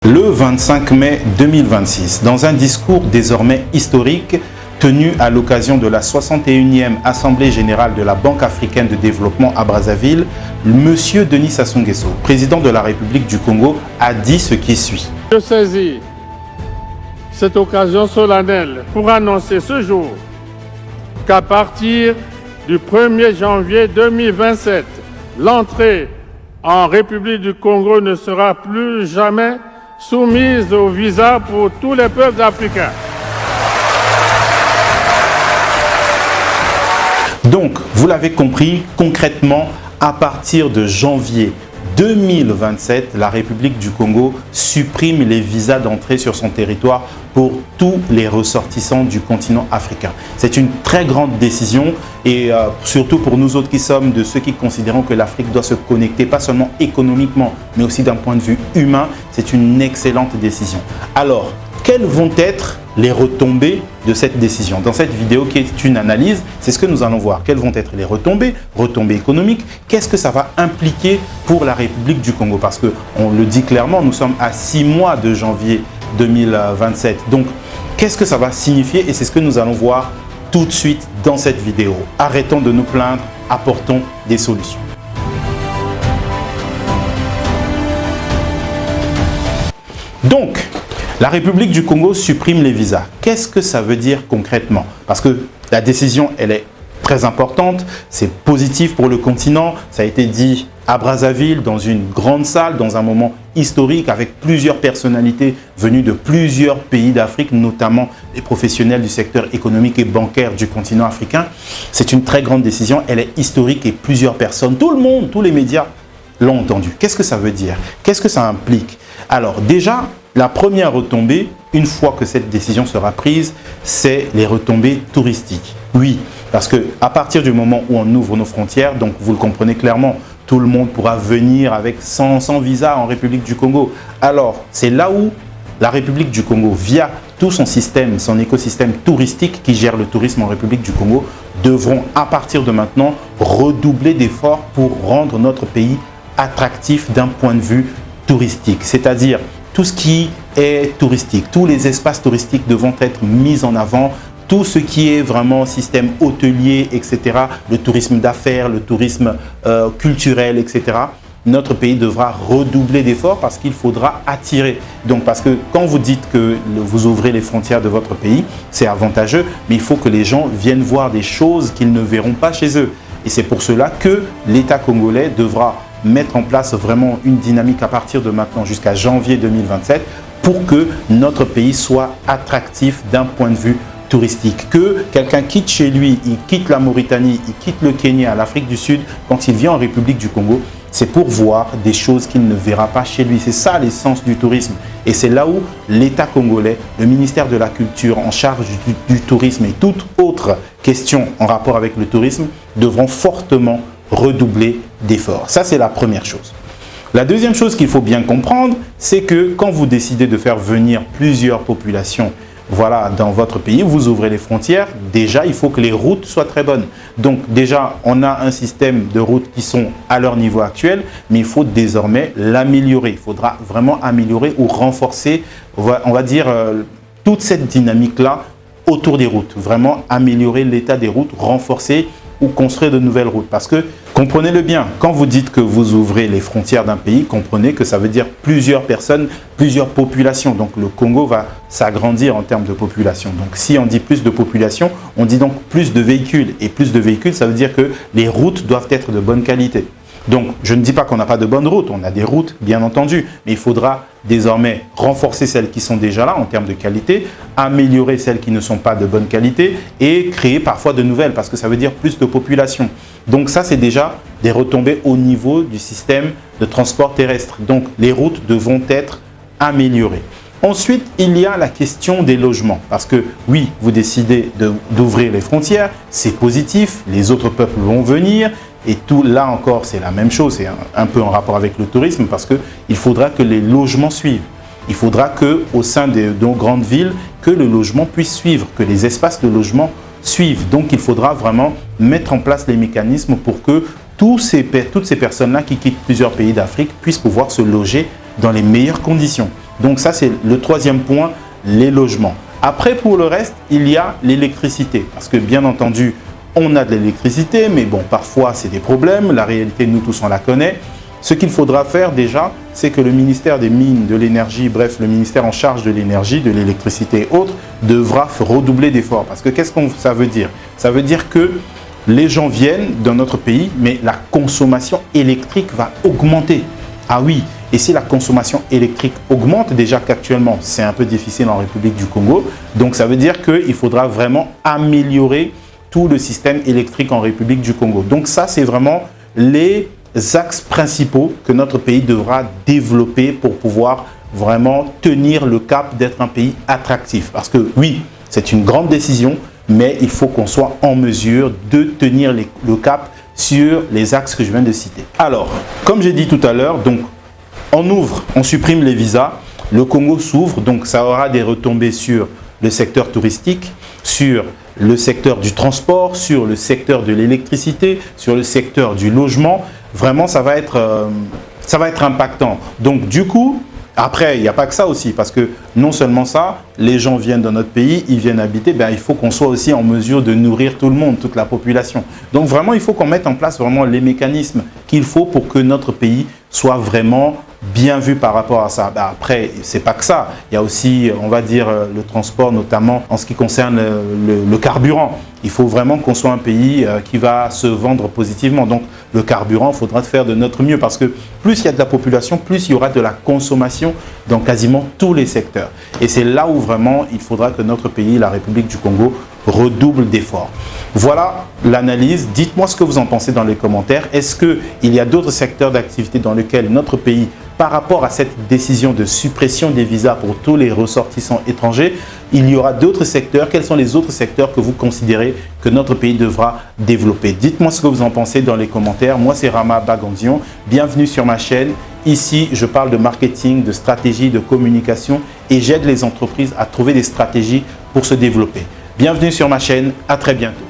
Le 25 mai 2026, dans un discours désormais historique tenu à l'occasion de la 61e Assemblée générale de la Banque africaine de développement à Brazzaville, M. Denis Sassou Nguesso, président de la République du Congo, a dit ce qui suit. Je saisis cette occasion solennelle pour annoncer ce jour qu'à partir du 1er janvier 2027, l'entrée en République du Congo ne sera plus jamais soumise au visa pour tous les peuples africains. Donc, vous l'avez compris, concrètement, à partir de janvier 2027, la République du Congo supprime les visas d'entrée sur son territoire pour tous les ressortissants du continent africain. C'est une très grande décision et surtout pour nous autres qui sommes de ceux qui considérons que l'Afrique doit se connecter, pas seulement économiquement, mais aussi d'un point de vue humain, c'est une excellente décision. Alors, quelles vont être les retombées de cette décision? Dans cette vidéo qui est une analyse, c'est ce que nous allons voir. Quelles vont être les retombées économiques? Qu'est-ce que ça va impliquer pour la République du Congo? Parce qu'on le dit clairement, nous sommes à 6 mois de janvier 2027. Donc, qu'est-ce que ça va signifier? Et c'est ce que nous allons voir tout de suite dans cette vidéo. Arrêtons de nous plaindre, apportons des solutions. Donc, la République du Congo supprime les visas. Qu'est-ce que ça veut dire concrètement? Parce que la décision, elle est très importante, c'est positif pour le continent. Ça a été dit à Brazzaville, dans une grande salle, dans un moment historique, avec plusieurs personnalités venues de plusieurs pays d'Afrique, notamment les professionnels du secteur économique et bancaire du continent africain. C'est une très grande décision, elle est historique et plusieurs personnes, tout le monde, tous les médias l'ont entendu. Qu'est-ce que ça veut dire? Qu'est-ce que ça implique? Alors déjà, la première retombée, une fois que cette décision sera prise, c'est les retombées touristiques. Oui, parce qu'à partir du moment où on ouvre nos frontières, donc vous le comprenez clairement, tout le monde pourra venir avec sans visa en République du Congo. Alors, c'est là où la République du Congo, via tout son système, son écosystème touristique qui gère le tourisme en République du Congo, devront à partir de maintenant redoubler d'efforts pour rendre notre pays attractif d'un point de vue touristique. C'est-à-dire tout ce qui est touristique, tous les espaces touristiques devront être mis en avant, tout ce qui est vraiment système hôtelier, etc., le tourisme d'affaires, le tourisme culturel, etc., notre pays devra redoubler d'efforts parce qu'il faudra attirer. Donc, parce que quand vous dites que vous ouvrez les frontières de votre pays, c'est avantageux, mais il faut que les gens viennent voir des choses qu'ils ne verront pas chez eux. Et c'est pour cela que l'État congolais devra mettre en place vraiment une dynamique à partir de maintenant jusqu'à janvier 2027 pour que notre pays soit attractif d'un point de vue touristique. Que quelqu'un quitte chez lui, il quitte la Mauritanie, il quitte le Kenya, l'Afrique du Sud, quand il vient en République du Congo, c'est pour voir des choses qu'il ne verra pas chez lui. C'est ça l'essence du tourisme. Et c'est là où l'État congolais, le ministère de la Culture en charge du tourisme et toute autre question en rapport avec le tourisme devront fortement redoubler d'efforts. Ça, c'est la première chose. La deuxième chose qu'il faut bien comprendre, c'est que quand vous décidez de faire venir plusieurs populations dans votre pays, vous ouvrez les frontières, déjà, il faut que les routes soient très bonnes. Donc déjà, on a un système de routes qui sont à leur niveau actuel, mais il faut désormais l'améliorer. Il faudra vraiment améliorer ou renforcer, on va dire, toute cette dynamique-là autour des routes. Vraiment améliorer l'état des routes, renforcer ou construire de nouvelles routes. Parce que, comprenez-le bien, quand vous dites que vous ouvrez les frontières d'un pays, comprenez que ça veut dire plusieurs personnes, plusieurs populations. Donc le Congo va s'agrandir en termes de population. Donc si on dit plus de population, on dit donc plus de véhicules. Et plus de véhicules, ça veut dire que les routes doivent être de bonne qualité. Donc, je ne dis pas qu'on n'a pas de bonnes routes, on a des routes, bien entendu, mais il faudra désormais renforcer celles qui sont déjà là en termes de qualité, améliorer celles qui ne sont pas de bonne qualité et créer parfois de nouvelles, parce que ça veut dire plus de population. Donc ça, c'est déjà des retombées au niveau du système de transport terrestre. Donc, les routes devront être améliorées. Ensuite, il y a la question des logements. Parce que oui, vous décidez d'ouvrir les frontières, c'est positif, les autres peuples vont venir. Et tout là encore, c'est la même chose, c'est un peu en rapport avec le tourisme parce qu'il faudra que les logements suivent. Il faudra qu'au sein de nos grandes villes, que le logement puisse suivre, que les espaces de logement suivent. Donc, il faudra vraiment mettre en place les mécanismes pour que toutes ces personnes-là qui quittent plusieurs pays d'Afrique puissent pouvoir se loger dans les meilleures conditions. Donc ça, c'est le troisième point, les logements. Après, pour le reste, il y a l'électricité. Parce que bien entendu, on a de l'électricité, mais bon, parfois, c'est des problèmes. La réalité, nous tous, on la connaît. Ce qu'il faudra faire déjà, c'est que le ministère des Mines, de l'Énergie, bref, le ministère en charge de l'énergie, de l'électricité et autres, devra redoubler d'efforts. Parce que qu'est-ce que ça veut dire? Ça veut dire que les gens viennent dans notre pays, mais la consommation électrique va augmenter. Ah oui, et si la consommation électrique augmente, déjà qu'actuellement, c'est un peu difficile en République du Congo, donc ça veut dire qu'il faudra vraiment améliorer tout le système électrique en République du Congo. Donc ça, c'est vraiment les axes principaux que notre pays devra développer pour pouvoir vraiment tenir le cap d'être un pays attractif. Parce que oui, c'est une grande décision, mais il faut qu'on soit en mesure de tenir le cap sur les axes que je viens de citer. Alors, comme j'ai dit tout à l'heure, donc on supprime les visas, le Congo s'ouvre, donc ça aura des retombées sur le secteur touristique, sur le secteur du transport, sur le secteur de l'électricité, sur le secteur du logement. Vraiment, ça va être impactant. Donc, du coup, après, il n'y a pas que ça aussi, parce que non seulement ça, les gens viennent dans notre pays, ils viennent habiter, il faut qu'on soit aussi en mesure de nourrir tout le monde, toute la population. Donc, vraiment, il faut qu'on mette en place vraiment les mécanismes qu'il faut pour que notre pays soit vraiment bien vu par rapport à ça. Après, c'est pas que ça. Il y a aussi, on va dire, le transport, notamment en ce qui concerne le carburant. Il faut vraiment qu'on soit un pays qui va se vendre positivement. Donc, le carburant, il faudra faire de notre mieux parce que plus il y a de la population, plus il y aura de la consommation dans quasiment tous les secteurs. Et c'est là où vraiment il faudra que notre pays, la République du Congo, redouble d'efforts. Voilà l'analyse. Dites-moi ce que vous en pensez dans les commentaires. Est-ce qu'il y a d'autres secteurs d'activité dans lesquels notre pays, par rapport à cette décision de suppression des visas pour tous les ressortissants étrangers, il y aura d'autres secteurs? Quels sont les autres secteurs que vous considérez que notre pays devra développer? Dites-moi ce que vous en pensez dans les commentaires. Moi, c'est Rama Bagandion. Bienvenue sur ma chaîne. Ici, je parle de marketing, de stratégie, de communication et j'aide les entreprises à trouver des stratégies pour se développer. Bienvenue sur ma chaîne. À très bientôt.